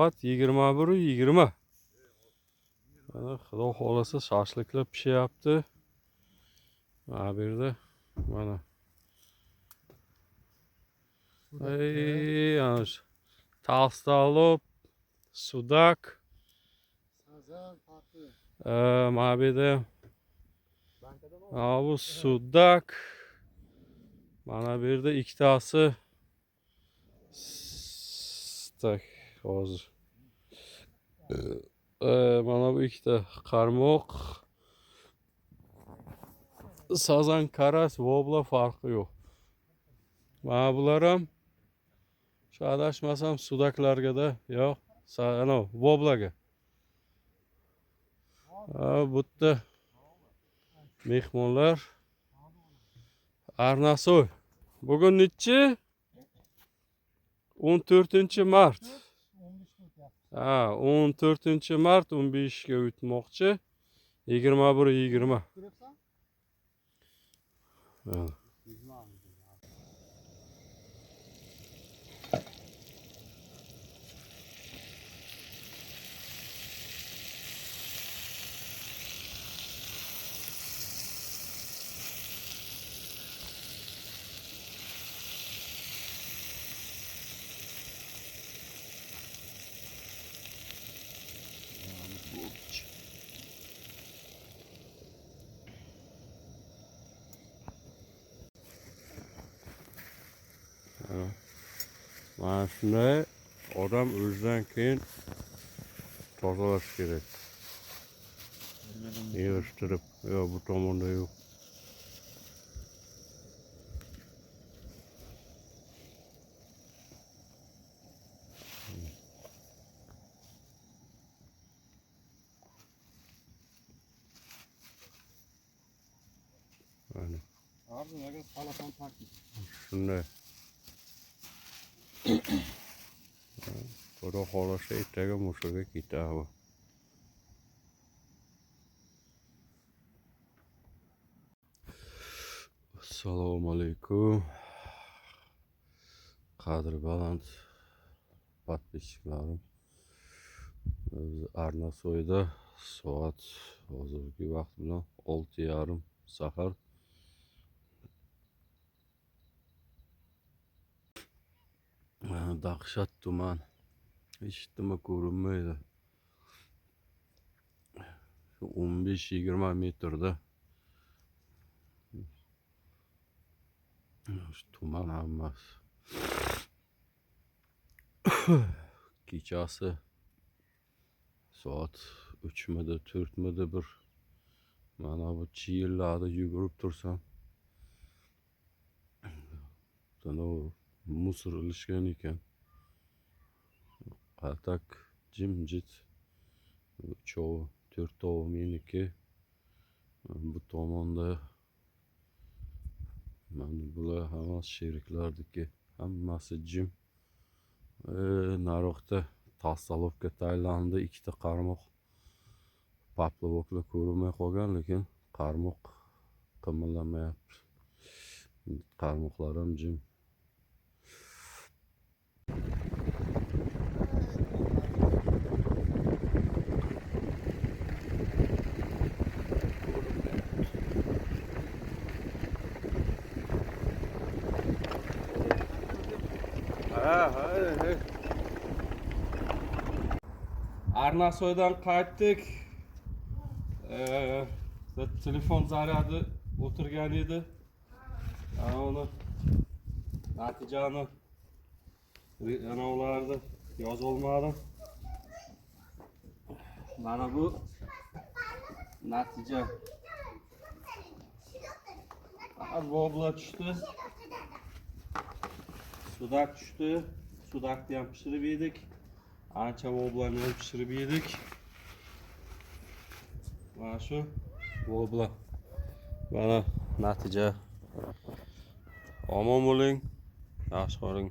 soat 21:20. Mana xudo xolasa shashliklar pishyapti. Mana bu yerda mana. Ey, ana shu Толстолоб, sudak. Mana bu yerda bu sudak. Mana bu yerda ikkitasi. Tak, hozir. Mana bu ikkita qarmoq. Sazan, karas, vobla farqi yo'q. Mana bular ham adashmasam sudaklarga-da, yo'q, ana voblaga. Bu yerda mehmonlar Arnasoy. Bugun nechi? 14-mart. 14-mart 15 ga o'tmoqchi. 21:20. Mana shunday odam o'zidan keyin tozalash kerak. Yig'ishtirib, yo'q bu tomonda yo'q. Mana. Shunday. Xudo xolasa ertaga mushaga ketadi. Assalomu alaykum. Qadri baland podpischiklarim. Arnasoyda soat hozirgi vaqt bilan 6:30 sahar. Dahshat tuman. Hech nima ko'rinmaydi. 15-20 metrda. Tuman hammasi. Kechasi soat 3midi, 4midi bir mana bu chiyillarni yugurib tursam. Musor ilishgan ekan. Atak jimjit. 4 meniki. Bu tomonda mana bular hammasi sheriklardiki, hammasi jim. Naroqda Толстолобga Tailandda ikkita qarmoq paplovoklar ko'rinmay qolgan, lekin qarmoq qimirlamayapti. Qarmoqlar ham jim. Arnasoydan qaytdik. Telefon zaryadi o'tirgan edi. Uni natijani anavlarni yozib olmadim. Mana bu natija. Vobla tushdi. Sudak tushdi. Sudakni ham pishirib yedik. Ancha voblarni ham pishirib yedik. Mana shu vobla. Mana natija. Omon bo'ling, yaxshi qoling.